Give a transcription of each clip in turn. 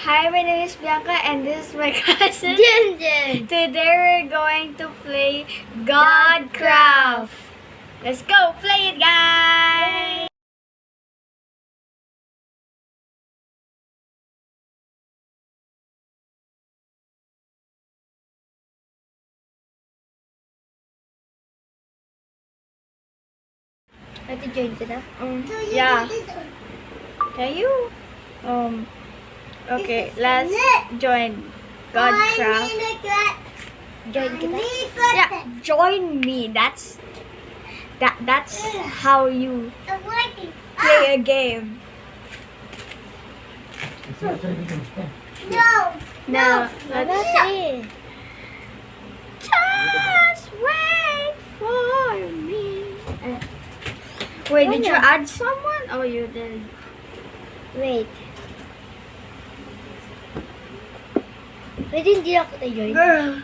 Hi, my name is Bianca and this is my cousin. Jen. Today we're going to play Godcraft. Let's go play it, guys! Ate join sila? Yeah. Can you? Okay, let's join Godcraft. Join kita? Yeah, join me. That's how you play a game. No, let's Ate. just wait for me. Wait, did you add someone? Oh, you did. Wait. Pwede hindi lang kita join? Girl,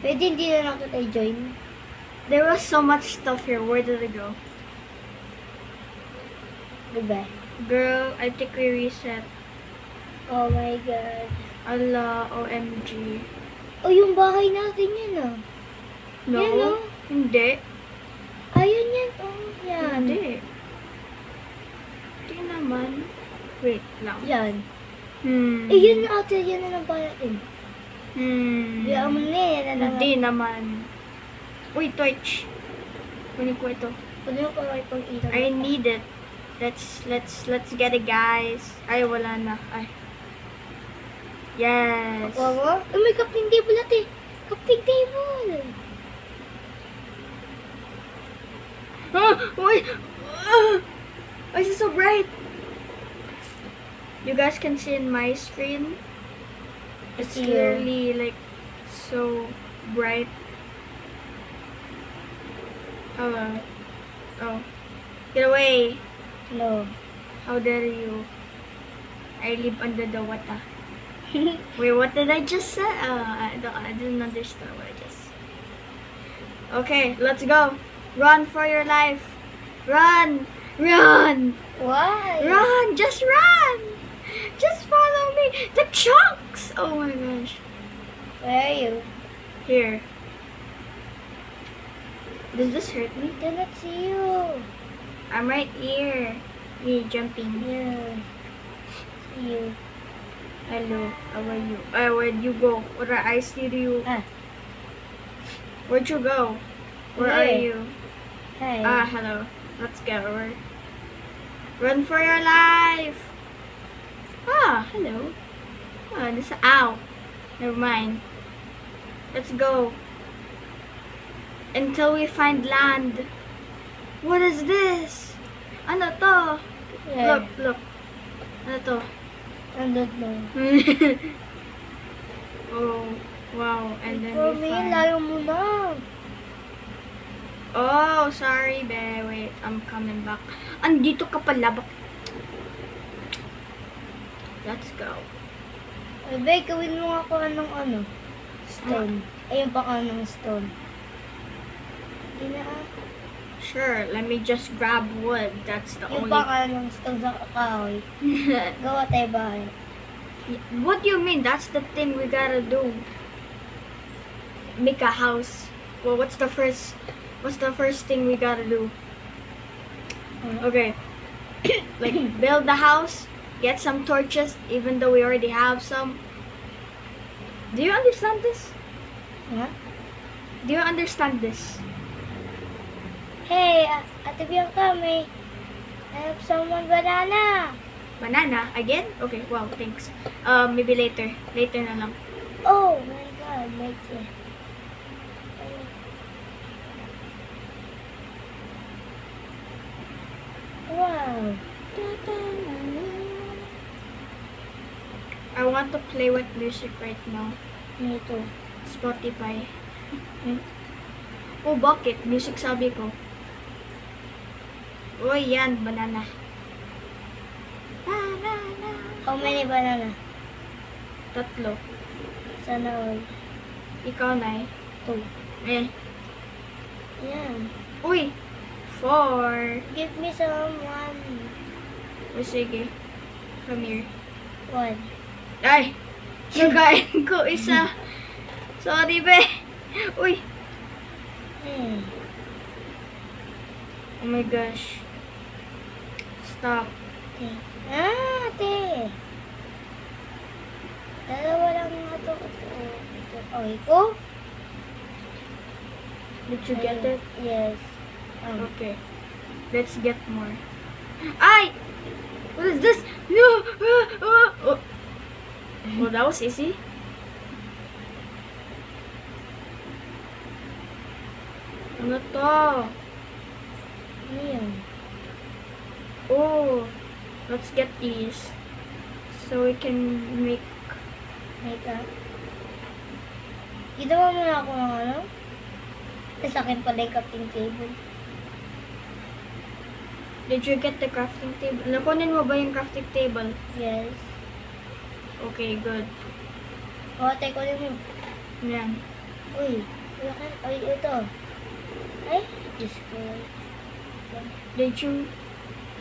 Pwede hindi na lang kita join? there was so much stuff here. Where did it go? Diba? Girl, I think we reset. Oh my God. Allah, OMG. Oh, yung bahay natin yan ah. No, Yan, oh. hindi. Ayun yan. Oh, yan. Hindi. Hindi naman. Wait lang. Yan. Hmm. Eh, yun na ate. Yan na lang bahay natin. Biyaan mo na yan. Yan na lang. Hindi naman. Uy, Twitch. Kunin ko ito. Ano yung parang ipang ilaw? I need it. Let's get it, guys. Ay, wala na. Ay. Yes. Wow. Oh, may crafting table ate. Crafting table. Wait. Why is it so bright? You guys can see in my screen. It's See you. clearly like so bright. Hello. Oh. Get away. No. How dare you? I live under the water. Wait, what did I just say? I didn't understand what I just said. Okay, let's go. Run for your life. Run! Run! Why? Run! Just run! Just follow me! The chunks! Oh my gosh. Where are you? Here. Does this hurt me? Cannot see you. I'm right here. Me jumping. Yeah. See you. Hello. How are you? Where'd you go? What I see you? Ah. Where'd you go? Where are Here. you? Hi. Hello. Let's go. Run for your life! Hello. This ow. Never mind. Let's go. Until we find land. What is this? Ano to? Yeah. Look. Ano to? I don't know. Oh, wow. And then For we me, find... layo mo na. Oh, sorry, be. Wait, I'm coming back. Andito ka pala. Let's go. Ay, Bay, gawin mo nga ako ng ano? Stone. Ayun pa ka ng stone. Hindi na ah. Sure, let me just grab wood. That's the Yung only... pa ka ng stone sa kahoy. Gawa tayo bahay. What do you mean? That's the thing we gotta do. Make a house. Well, what's the first thing we gotta do? Okay. Like, build the house, get some torches, even though we already have some. Do you understand this? Ha? Do you understand this? Hey, Ate Bianca, I have someone banana. Banana? Again? Okay, wow, thanks. Maybe later. Later na lang. Oh my God, make it. Wow. I want to play with music right now. Me too. Spotify. Oh, bakit? Music sabi ko. Oh, yan. Banana. Banana. How many banana? 3. Sana all. Ikaw, Nay. 2. Yan. Uy! 4. Give me some one. O sige. Come here. 1. Ay! Nakain ko isa. Sorry, be. Uy! Hmm. Oh my gosh. Stop. Ate. Ah, ate. Dalawa lang nga ito. Ito. Okay ko? Did you get it? Yes. Okay. Let's get more. Ay! What is this? No! Oh. Oh, that was easy. Ano to? Ano yun? Oh, let's get these. So we can make... Wait lang. Ginawa mo na ako ng ano? Sa akin pala yung crafting table. Did you get the crafting table? Nakunin mo ba yung crafting table? Yes. Okay, good. O, ate, kunin mo. Yan. Uy. Uy, ito. Ay, Diyos ko. Did you...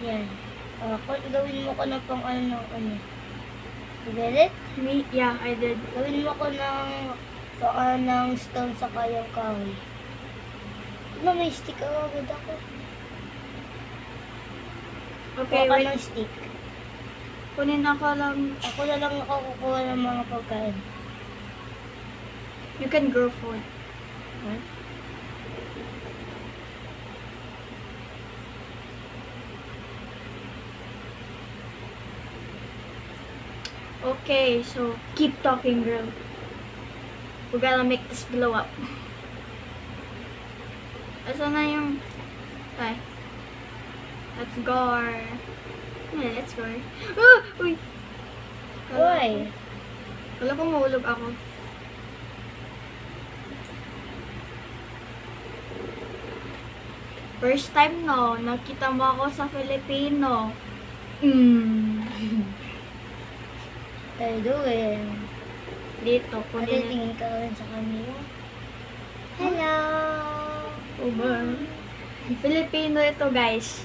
Yan. Gawin mo ko ng pang ano. You get it? Me? Yeah, I did. Gawin mo ko ng ng stone sa kayang kahoy. Diba may stick agad ako? Okay, Kuha ka wait. ng stick. Kunin ako lang. Ako na lang ako kukuha ng mga pagkain. You can grow food. Huh? Okay, so keep talking, girl. We gotta make this blow up. Asa na yung... Ay. Let's go. Yeah, let's go. Ah! Uy! Why? Wala kong mahulog ako. First time, no? Nakita mo ako sa Filipino. Tayo doing. Dito, Ate, kunin. tingin ka rin sa camera. Hello! Uber. Filipino ito, guys.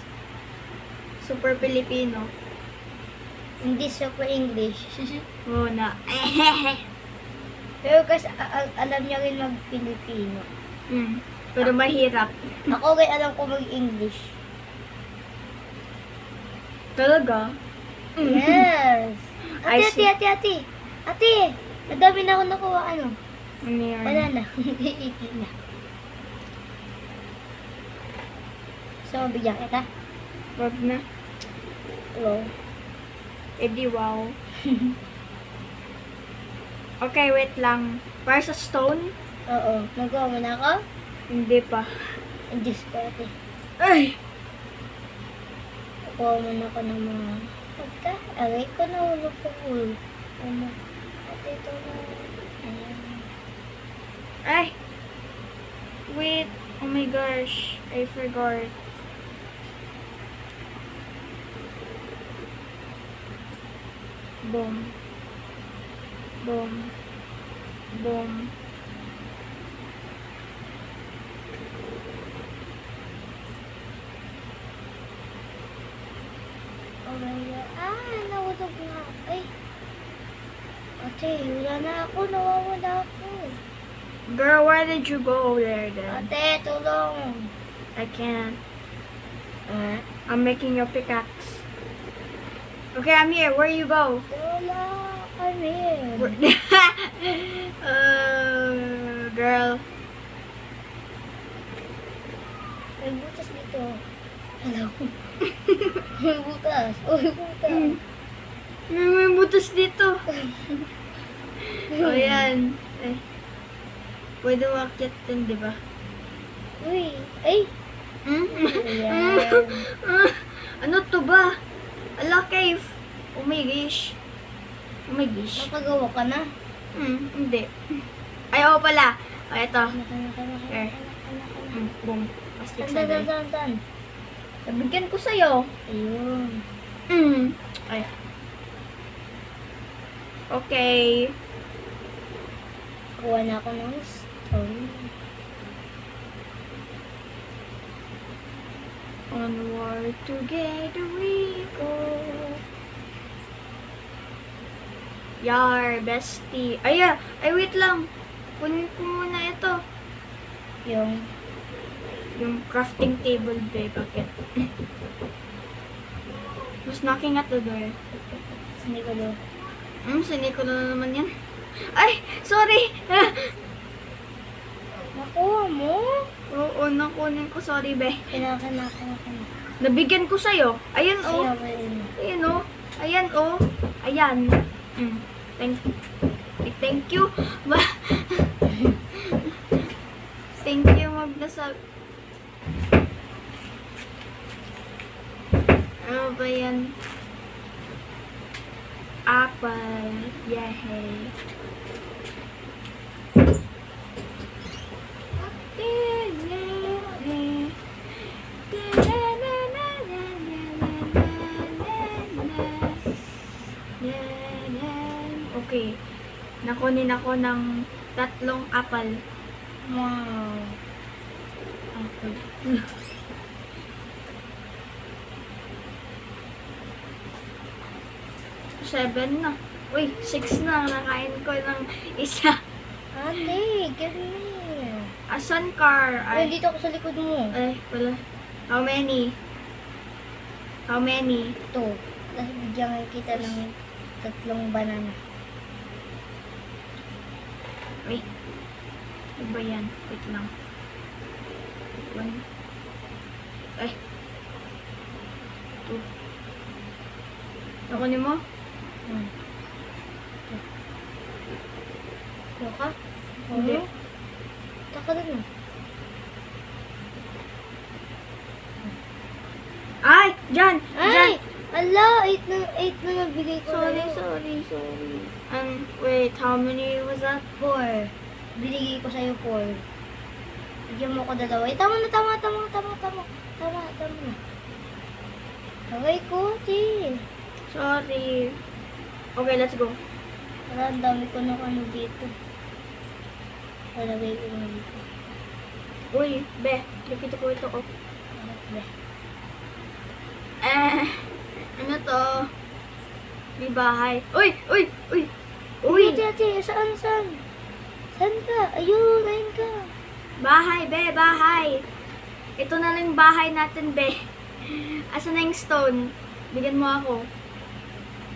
Super Filipino. Hindi super English. Muna. Pero kasi alam niya rin mag-Filipino. Pero mahirap. Ako rin alam ko mag-English. Talaga? Yes! I Ate, see. ate! Ate! Madami na ako nakuha, ano? Ano yan? Wala na. Iti na. So, mabigyan kita? Wag na. Hello? Edi wow. Okay, wait lang. Para sa stone? Oo. Nagawa mo na ako? Hindi pa. Ang Diyos ko, ate. Ay! Nakuha mo na ako ng mga pagka. Aray ko, nahulog ko ulo. Ano? Ate, ito na. Ayan. Ay! Wait. Oh my gosh. I forgot. Boom. Boom. Boom. Oh my God. Nahulog na. Ay. Ate, wala na ako. Nawawala ako. Girl, why did you go there then? Ate, tulong. I can't. I'm making your pickaxe. Okay, I'm here. Where you go? Wala kami. Girl. May butas dito. Hello. May butas. Uy, butas. May butas dito. Oh, yan. Eh. Pwede makiat din, di ba? Uy. Ay. Ayan. Ano to ba? Ala, cave. Oh my gosh. Oh my gosh. Nakagawa ka na. Hindi. Ay, oo pala. O, ito. Here. Boom. Plastic sa day. Dan. Nabigyan ko sa'yo. Ayun. Ay. Okay. Kuha na ako ng stone. Onward together we go. Yar, bestie. Ay, wait lang. Kunin ko muna ito. Yung crafting table, be. Bakit? Who's knocking at the door? Hindi ko daw. Siniko na naman yan. Ay, sorry. Nakuha mo? Oo, nakunin ko. Sorry, be. Kailangan. Nabigyan ko sa'yo. Ayan, oh. Ayaw mo rin. Ayan, oh. Ayan, oh. Ayan. Thank you. Thank you, magdasal. Ano ba yan? Apple. Yay. Okay. Nakunin ako ng 3 apple. Wow. Apple. 7 na. Uy, 6 na. Nakain ko ng isa. Ate, give me. Asan car? Ay, dito ako sa likod mo. Ay, wala. How many? How many? Ito. Tapos bigyan kita ng 3 banana. Wait. Ano ba yan? Wait lang. 1. Ay. 2. Nakunin mo? Kuha ka? Hindi. Taka din mo. Ay! Diyan! Diyan! Ay! Ala! 8 na nabigay ko. Sorry. Wait. How many was that? 4. Binigay ko sa'yo 4. Bigyan mo ko 2. Eh, tama na. Tagay ko, ti. Sorry. Okay, let's go. Wala, ang dami ko ng ano dito. Talagay ko na dito. Uy, be. Nakita ko ito, oh. Be. Ano to? May bahay. Uy! Ate, saan? Saan ka? Ayun, ka. Bahay, be, bahay. Ito na lang yung bahay natin, be. Asan na yung stone? Bigyan mo ako.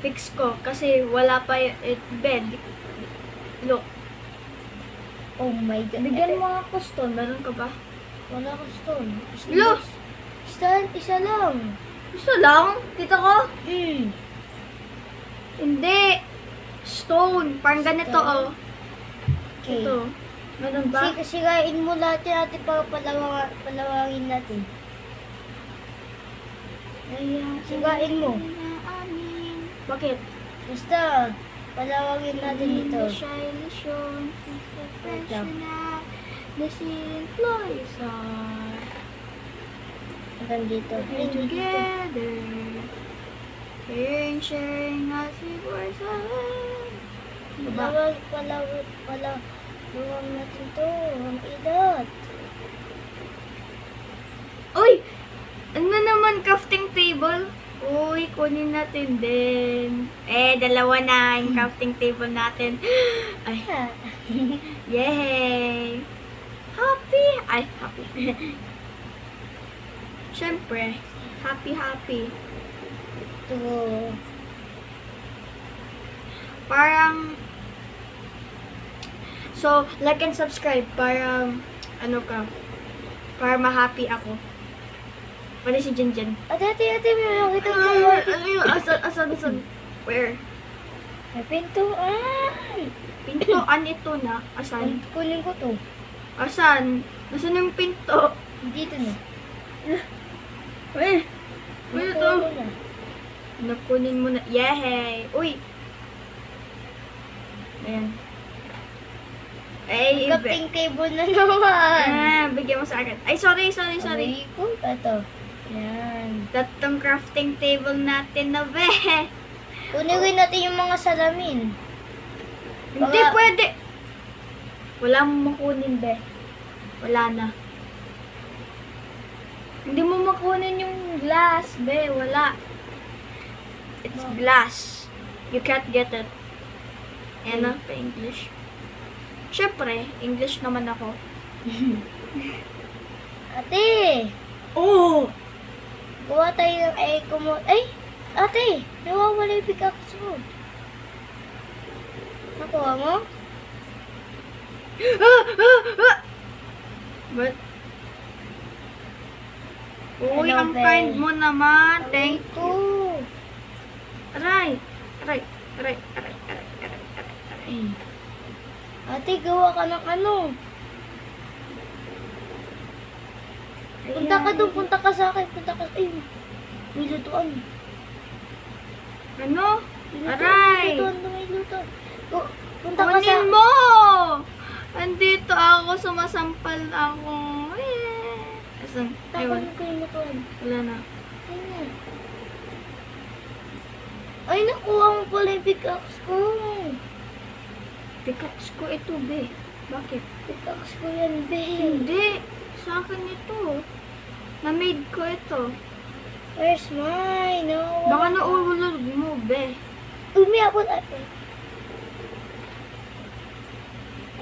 Fix ko. Kasi wala pa yung bed. Look. Oh my God. Bigyan mo ako stone. Meron ka ba? Wala ko stone. Look! Isa lang. Gusto lang? Kita ko? Hindi. Stone. Parang ganito, Stone? oh. Okay. Ito. Meron ba? Sigain mo lahat yan, ate, para palawangin natin. Sigain mo. Bakit? Basta, palawangin natin ito. Wait lang. The employees are Hanggang dito. together. Sharing as we were Palawang natin to. Ang idat. Uy! Ano naman crafting table? Uy, kunin natin din. Dalawa na yung crafting table natin. Ay, yay! Happy! Ay, happy. Siyempre, happy. Ito. Parang, so, like and subscribe para, para ma-happy ako. Pwede si Jinjin. Ate, may nakita ko. Ano yun? Asan? Where? May pintuan. Pintoan ito na. Asan? Kunin ko to. Asan? Nasaan yung pinto? Dito na. Ano to? Nakuha ko na. Nakunin mo na. Yay! Uy! Ayan. Ay, Crafting table na naman. bigyan mo sa akin. Ay, sorry. Aray ko. Ito. Yan. Tatlong crafting table natin na, be. Kunin natin yung mga salamin. Hindi pwede. Wala mo makunin, be. Wala na. Hindi mo makunin yung glass, be. Wala. It's glass. You can't get it. Enough pa English. Siyempre, English naman ako. Ate! Oh! Gawa tayo ng Ay! Ate! Nawawala yung pickaxe mo. Nakuha mo? But, uy, Hello, ang Belle. kind mo naman. Thank you. ko. Aray. Aray. Aray. Aray. Aray. Aray. Aray. Aray. Ate, gawa ka ng ano? Punta ka doon, punta ka sa akin, punta ka. Ay, may lutuan. Ano? May lutuan, Aray. may lutuan. Punta ka sa Kunin mo! Andito ako, sumasampal ako. Asan? Ayun. Takunin ko yung lutuan. Wala na. Ayan. Ay, nakuha mo pala yung pickaxe ko. Pickaxe ko ito, be. Bakit? Pickaxe ko yan, babe. Hindi. Sa akin ito. Na-made ko ito. Where's mine? No. Baka naulog mo, be. Umiabot ate.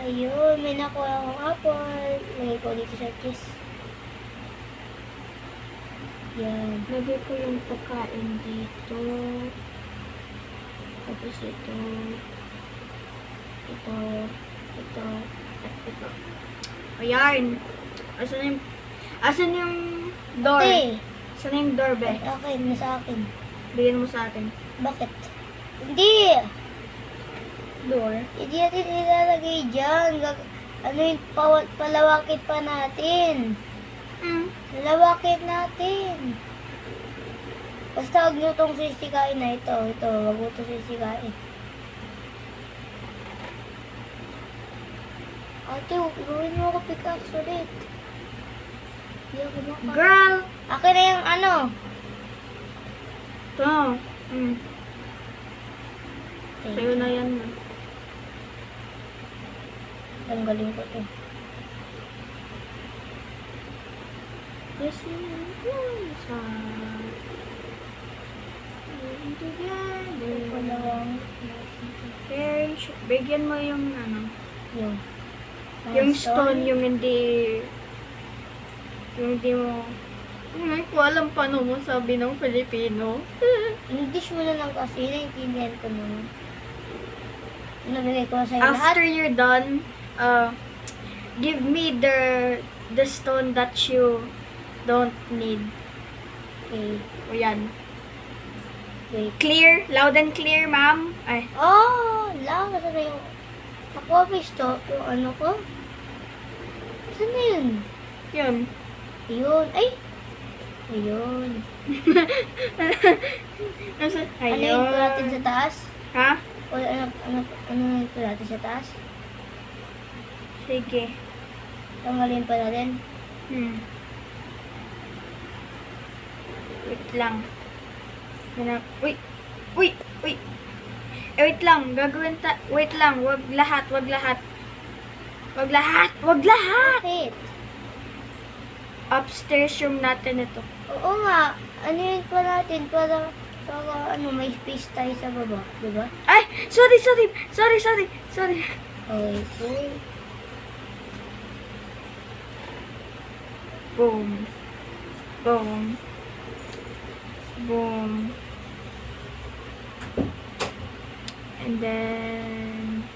Ayun, may nakuha akong apple. Lagay ko dito sa kiss. Yan. Lagay ko yung pagkain dito. Tapos ito. Ito. Ito. At ito. Ayan. Asan yung door? Ate. Asan yung door, be? Okay, nasa akin. Bigyan mo sa atin. Bakit? Hindi! Door? Hindi natin ilalagay dyan. Ano yung palawakit pa natin. Lalawakit natin. Basta huwag nyo itong sisikain na ito. Ito, huwag mo itong sisikain. Ate, gawin mo ako pickaxe ulit. Hindi ako maka... Girl! Akin na yung ano. Ito. Sa'yo na yan. Tanggalin ko ito. Yes, sa together. Palawang. Okay, bigyan mo yung ano. Yun. Yung stone, yung hindi mo, hindi ko alam paano mo sabi ng Filipino. English mo na lang kasi, naiintindihan ko naman. Nabigay ko na sa'yo lahat. After you're done, give me the stone that you don't need. Okay. O yan. Wait. Clear? Loud and clear, ma'am? Ay. Oh! Lang, nasa na yung... Nakuha ba yung ano ko? Saan na yun? Yun. Ayun. Ay! Ayun. Ano yung ko natin sa taas? Ha? O ano yung ko natin sa taas? Sige. Tanggalin pa natin. Wait lang. Uy! Uy! Uy! Wait lang. Gagawin wait lang. Wag lahat. Wag lahat. Wag lahat. Wag lahat! Bakit? Upstairs room natin ito. Oo nga. Ano yun pa natin? Para ano, may space tayo sa baba. Diba? Ay! Sorry! Sorry! Okay. Cool. Boom. Boom. Boom. And then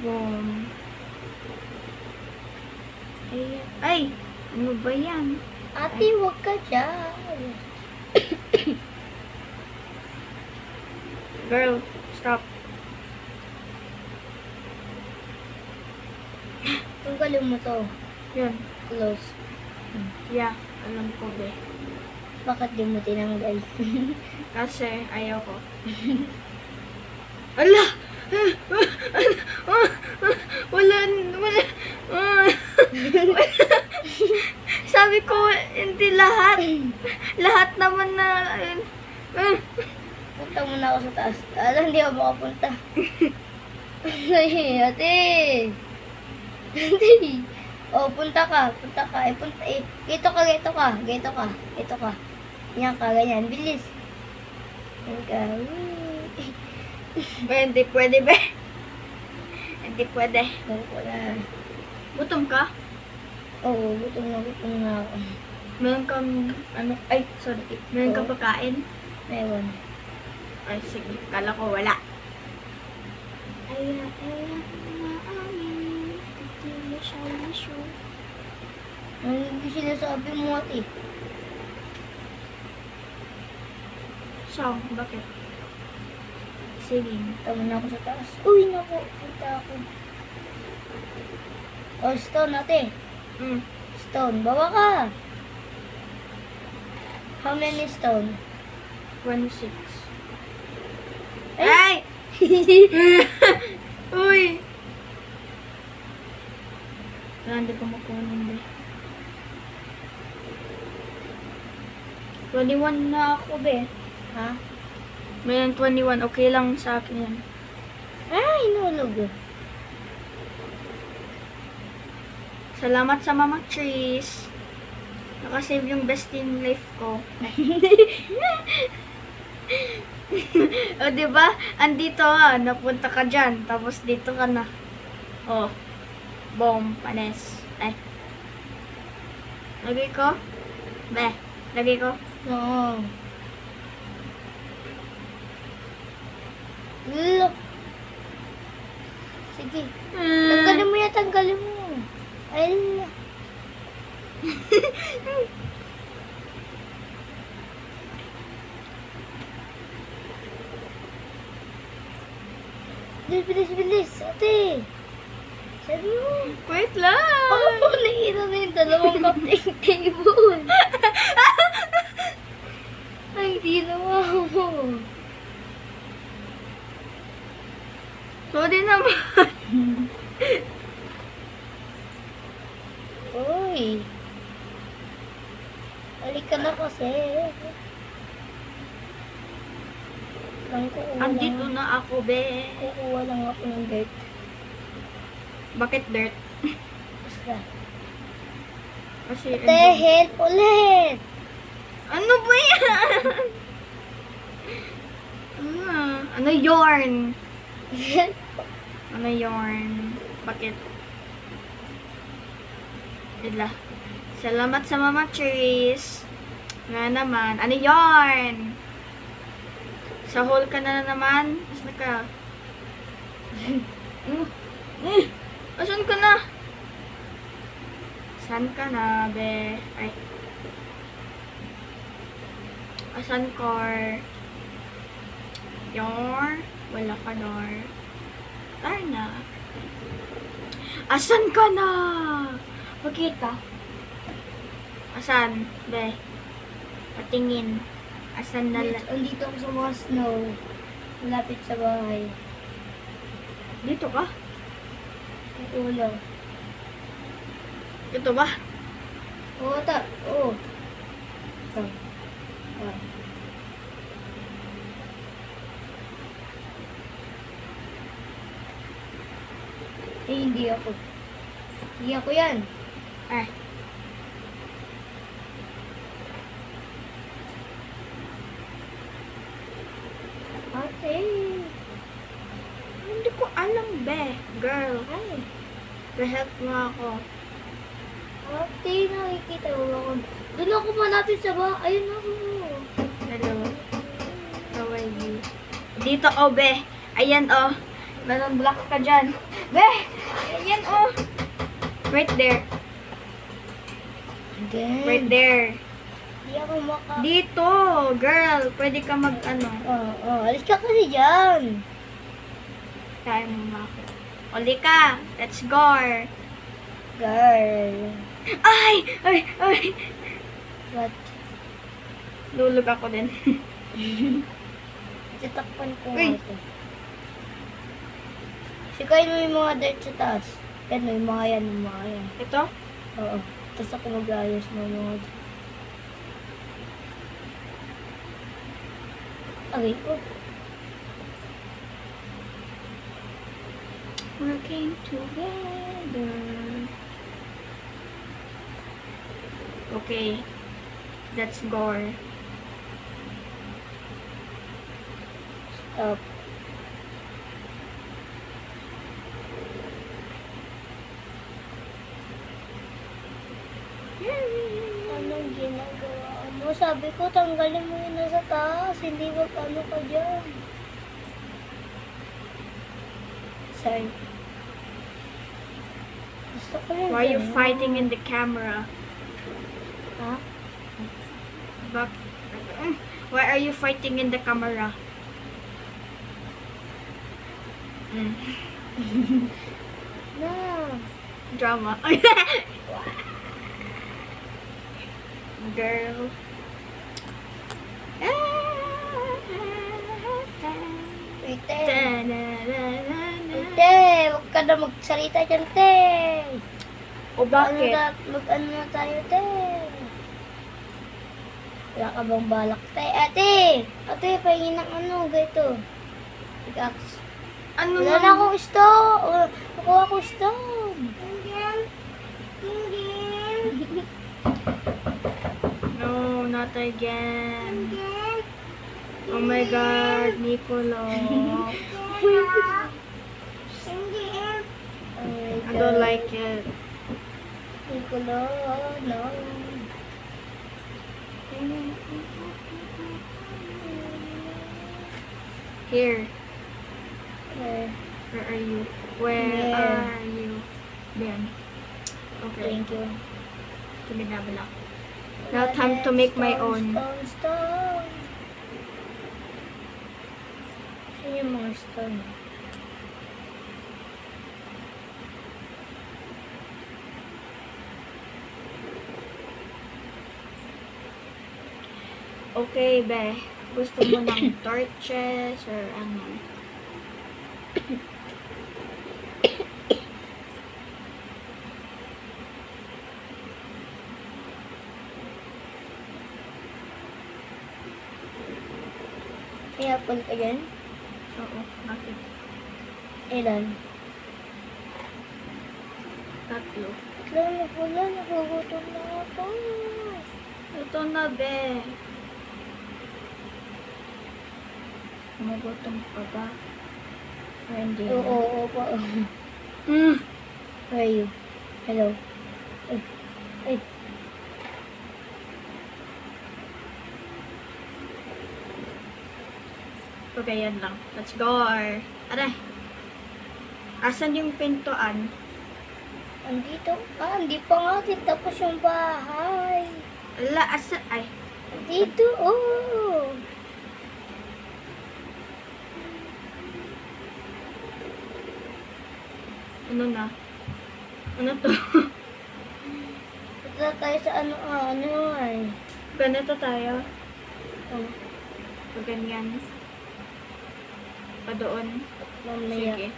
boom. Ay! Ano ba yan? Ate, huwag ka dyan. Girl, stop. Tanggalin mo to. Yun. Close. Yeah, alam ko be. Bakit di mo tinanggal? Kasi ayaw ko. Ala! Wala. Sabi ko, hindi lahat. Lahat naman na, Punta muna ako sa taas. Alam, hindi ako makapunta. Ay, ate! Ate! Oh, punta ka. Gito ka. Yan ka, ganyan. Bilis. Yan ka. Hindi pwede, be. Hindi pwede. Ayoko na. Gutom ka? Oo, gutom na ako. Meron kang, ano, ay, sorry. Meron kang pagkain? Meron. Ay, sige. Kala ko wala. Aya, na amin. Hindi siya. Ano yung sinasabi mo, ate? So, bakit? Sige. Tama na ako sa taas. Uy, naku. Punta ako. Oh, stone, ate. Stone. Bawa ka. How many stone? 26. Ay! Ay! Uy! Wala, hindi ko makunin, be. 21 na ako, be. Ha? Mayroon 21. Okay lang sa akin yan. Ay, nulog. Salamat sa Mama Trees. Nakasave yung best in life ko. O, diba? Andito ka. Napunta ka dyan. Tapos dito ka na. Oh. Boom. Panes. Ay. Lagay ko? Be. Lagay ko? Oo. Look. Sige. Tanggalin mo yan, tanggalin mo. Ay, bilis, ate. Sabi mo. Wait lang. Ako nakita na yung dalawang cupcake table. Ay, di naman mo. Sorry naman. Uy. Balik ka na kasi. Andito na ako, be. Kukuha lang ako ng dirt. Bakit dirt? Basta. Kasi, Ate, help ulit! ano ba yan? Ano yarn? Ano yarn? Bakit? Ila. Salamat sa Mama Trees. Nga naman. Ano yarn? Sa hole ka na naman. Asan ka? Asan ka na? Asan ka na, be? Ay. Asan car? Yarn? Wala ka, Dor. Ay na. Asan ka na? Pakita. Asan, be? Patingin. Asan na Andito ako sa mga snow. Malapit sa bahay. Dito ka? May ulo. Ito ba? Oo, oo. Ito. Ah. Eh, hindi ako. Hindi ako yan. Ay. Ate. Hindi ko alam, be. Girl. Ay. Help mo ako. Ate, nakikita mo ako. Doon ako malapit sa bahay. Ayun ako. Hello. How are you? Dito, oh, be. Ayan, oh. Meron block ka dyan. Be! Ayan, oh. Right there. Again. Right there. Hindi ako maka... Dito, girl. Pwede ka mag, ano. Oo, alis ka kasi dyan. Kaya mo ako. Uli ka. Let's go. Girl. Ay! Ay! Ay! What? Lulog ako din. Tatakpan ko Uy. nga ito. Sikayin mo yung mga dirt sa taas. Yan, yung mga yan, yung mga yan. Ito? Oo. Tapos ako mag-ayos ng mga... Agay ko. Working together. Okay. Let's go. Stop. Sabi ko, tanggalin mo yun nasa taas. Hindi ba ano ka dyan? Sorry. Gusto ko lang Why are you ganun. fighting in the camera? Ha? Why are you fighting in the camera? Mm. No. Drama. Girl. Wait, Te, huwag ka na magsalita dyan, Te. O bakit? Mag-ano na tayo, Te. Wala ka bang balak, Te? Ate, pahingin ng ano, ganito. Pickaxe. Ano Wala na akong stone. Nakuha ko stone. No, not again. Oh my God, Nicolo. I don't like it. Piccolo, no. Here. Okay. Where are you? Where There. are you? Then. Okay. Thank you. Tumidabla. Now time to make my own. Stone. Saan yung mga stone? Okay, be. Gusto mo ng torches or ano? May apple ka dyan? Oo, bakit? Ilan? Tatlo. Wala, nagugutom na ako. Ito na, be. Magutom pa ba? Or hindi na? Oo pa. Mm. Where are you? Hello? Ay. Okay, yan lang. Let's go. Aray. Asan yung pintuan? Andito. Hindi pa nga tapos yung bahay. Ala, asan? Ay. Dito, oh. Ano na? Ano to? Punta tayo sa ano ay. Ganito tayo. Oh, O ganyan. Pa doon. mamaya. Sige.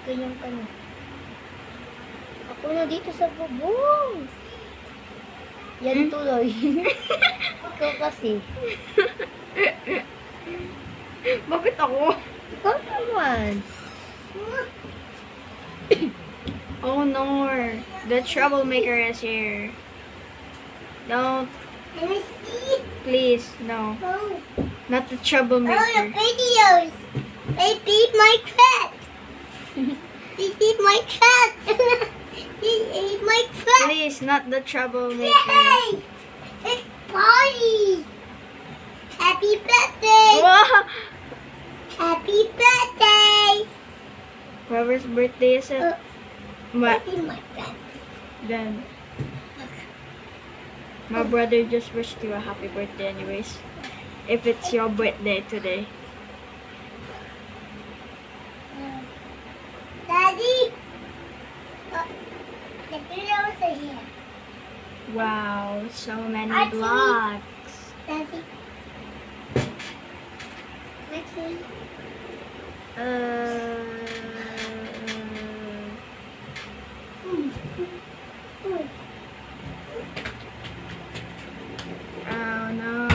Ganyan ka na. Ako na dito sa bubong. Yan tuloy. Ikaw kasi. Bakit ako? Ikaw naman. Oh no. The troublemaker is here. Don't. Please, no. Not the troublemaker. videos. They beat my cat. They beat my cat. They ate my cat. Please, not the troublemaker. It's party. Happy birthday. Wow. Happy birthday. Whoever's birthday is it? They ate my cat. Then, my brother just wished you a happy birthday anyways. If it's your birthday today. Daddy. The pillows are here. Wow, so many Auntie. blocks. Daddy. Daddy. Oh no.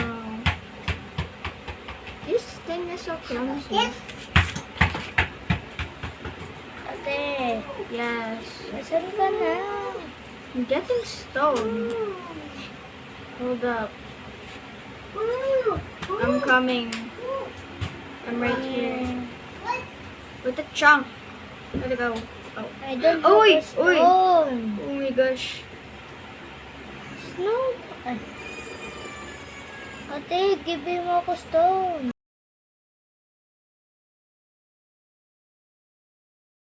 This thing is so clumsy. Yes. Ate, Yes. nasaan ka na? I'm getting stone. Hold up. I'm coming. I'm right here. With the chunk. Where'd it go? Oh. I don't Oy! have a stone. Oh my gosh. Snow. Ate, give mo ako stone.